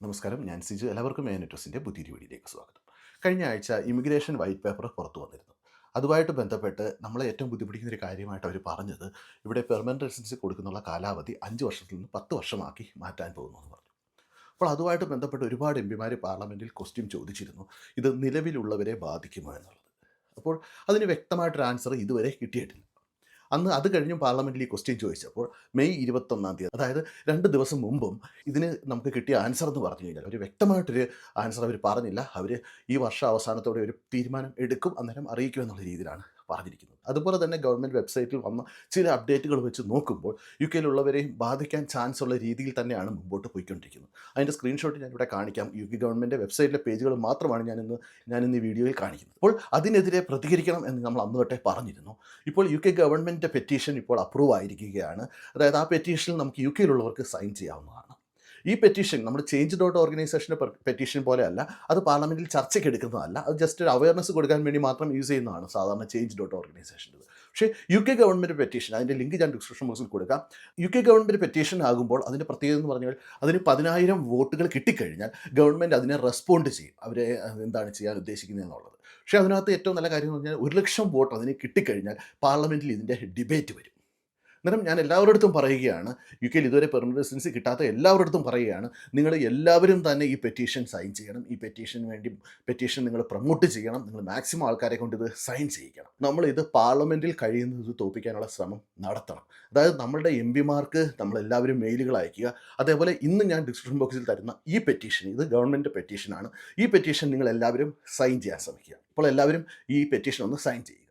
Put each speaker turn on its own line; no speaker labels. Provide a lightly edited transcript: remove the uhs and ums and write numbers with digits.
നമസ്കാരം, ഞാൻ സിജു. എല്ലാവർക്കും ന്യൂസിൻ്റെ പുതിയൊരു വീഡിയോയിലേക്ക് സ്വാഗതം. കഴിഞ്ഞ ആഴ്ച ഇമിഗ്രേഷൻ വൈറ്റ് പേപ്പർ പുറത്തു വന്നിരുന്നു. അതുമായിട്ട് ബന്ധപ്പെട്ട് നമ്മളെ ഏറ്റവും ബുദ്ധിമുട്ടിക്കുന്ന ഒരു കാര്യമായിട്ട് അവർ പറഞ്ഞത്, ഇവിടെ പെർമനന്റ് റെസിഡൻസി കൊടുക്കുന്നുള്ള കാലാവധി 5 വർഷത്തിൽ നിന്ന് 10 വർഷമാക്കി മാറ്റാൻ പോകുന്നു എന്ന് പറഞ്ഞു. അപ്പോൾ അതുമായിട്ട് ബന്ധപ്പെട്ട് ഒരുപാട് എംപിമാർ പാർലമെൻറ്റിൽ ക്വസ്റ്റ്യൻ ചോദിച്ചിരുന്നു, ഇത് നിലവിലുള്ളവരെ ബാധിക്കുമോ എന്നുള്ളത്. അപ്പോൾ അതിന് വ്യക്തമായിട്ടൊരു ആൻസർ ഇതുവരെ കിട്ടിയിട്ടില്ല. അന്ന് അത് കഴിഞ്ഞും പാർലമെൻറ്റിൽ ഈ ക്വസ്റ്റ്യൻ ചോദിച്ചപ്പോൾ മെയ് 21-ാം തീയതി, അതായത് 2 ദിവസം മുമ്പും ഇതിന് നമുക്ക് കിട്ടിയ ആൻസർ എന്ന് പറഞ്ഞു കഴിഞ്ഞാൽ ഒരു വ്യക്തമായിട്ടൊരു ആൻസർ അവർ പറഞ്ഞില്ല. അവർ ഈ വർഷം അവസാനത്തോടെ ഒരു തീരുമാനം എടുക്കും, അന്നേരം അറിയിക്കും എന്നുള്ള രീതിയിലാണ് പറഞ്ഞിരിക്കുന്നത്. അതുപോലെ തന്നെ ഗവൺമെൻറ് വെബ്സൈറ്റിൽ വന്ന ചില അപ്ഡേറ്റുകൾ വെച്ച് നോക്കുമ്പോൾ യു കെയിലുള്ളവരെയും ബാധിക്കാൻ ചാൻസ് ഉള്ള രീതിയിൽ തന്നെയാണ് മുമ്പോട്ട് പോയിക്കൊണ്ടിരിക്കുന്നത്. അതിൻ്റെ സ്ക്രീൻഷോട്ട് ഞാനിവിടെ കാണിക്കാം. യു കെ ഗവൺമെൻറ് വെബ്സൈറ്റിലെ പേജുകൾ മാത്രമാണ് ഞാനിന്ന് ഈ വീഡിയോയിൽ കാണിക്കുന്നത്. അപ്പോൾ അതിനെതിരെ പ്രതികരിക്കണം എന്ന് നമ്മൾ അന്ന് തൊട്ടേ പറഞ്ഞിരുന്നു. ഇപ്പോൾ യു കെ ഗവൺമെൻറ് പെറ്റീഷൻ ഇപ്പോൾ അപ്രൂവ് ആയിരിക്കുകയാണ്. അതായത് ആ പെറ്റീഷനിൽ നമുക്ക് യു കെയിലുള്ളവർക്ക് സൈൻ ചെയ്യാവുന്നതാണ്. ഈ പെറ്റീഷൻ നമ്മുടെ ചേഞ്ച് ഡോട്ട് ഓർഗനൈസേഷൻ്റെ പെറ്റീഷൻ പോലെയല്ല, അത് പാർലമെൻറ്റിൽ ചർച്ചയ്ക്ക് എടുക്കുന്നതല്ല, അത് ജസ്റ്റ് ഒരു അവയർനെസ് കൊടുക്കാൻ വേണ്ടി മാത്രം യൂസ് ചെയ്യുന്നതാണ് സാധാരണ ചേഞ്ച് ഡോട്ട് ഓർഗനൈസേഷൻ്റെ. പക്ഷേ യു കെ ഗവൺമെൻറ് പെറ്റീഷൻ, അതിൻ്റെ ലിങ്ക് ഞാൻ ഡിസ്ക്രിപ്ഷൻ ബോക്സിൽ കൊടുക്കാം. യു കെ ഗവൺമെൻറ് പെറ്റീഷൻ ആകുമ്പോൾ അതിൻ്റെ പ്രത്യേകത എന്ന് പറഞ്ഞാൽ അതിന് 10,000 വോട്ടുകൾ കിട്ടിക്കഴിഞ്ഞാൽ ഗവൺമെൻറ് അതിനെ റെസ്പോണ്ട് ചെയ്യും, അവരെ എന്താണ് ചെയ്യാൻ ഉദ്ദേശിക്കുന്നത് എന്നുള്ളത്. പക്ഷേ അതിനകത്ത് ഏറ്റവും നല്ല കാര്യം എന്ന് പറഞ്ഞാൽ 1,00,000 വോട്ട് അതിന് കിട്ടിക്കഴിഞ്ഞാൽ പാർലമെൻറ്റിൽ ഇതിൻ്റെ ഡിബേറ്റ് വരും. അന്നേരം ഞാൻ എല്ലാവരുടെ പറയുകയാണ്, യു കെയിൽ ഇതുവരെ പെർമനന്റ് റെസിഡൻസി കിട്ടാത്ത എല്ലാവരുടെ പറയുകയാണ്, നിങ്ങൾ എല്ലാവരും തന്നെ ഈ പെറ്റീഷൻ സൈൻ ചെയ്യണം. ഈ പെറ്റീഷൻ നിങ്ങൾ പ്രൊമോട്ട് ചെയ്യണം. നിങ്ങൾ മാക്സിമം ആൾക്കാരെ കൊണ്ട് ഇത് സൈൻ ചെയ്യിക്കണം. നമ്മളിത് പാർലമെൻറ്റിൽ കഴിയുന്നത് തോൽപ്പിക്കാനുള്ള ശ്രമം നടത്തണം. അതായത് നമ്മളുടെ എം പിമാർക്ക് നമ്മളെല്ലാവരും മെയിലുകൾ അയക്കുക. അതേപോലെ ഇന്ന് ഞാൻ ഡിസ്ക്രിപ്ഷൻ ബോക്സിൽ തരുന്ന ഈ പെറ്റീഷൻ, ഇത് ഗവൺമെൻറ് പെറ്റീഷനാണ്. ഈ പെറ്റീഷൻ നിങ്ങൾ എല്ലാവരും സൈൻ ചെയ്യാൻ ശ്രമിക്കുക. അപ്പോൾ എല്ലാവരും ഈ പെറ്റീഷൻ ഒന്ന് സൈൻ ചെയ്യുക.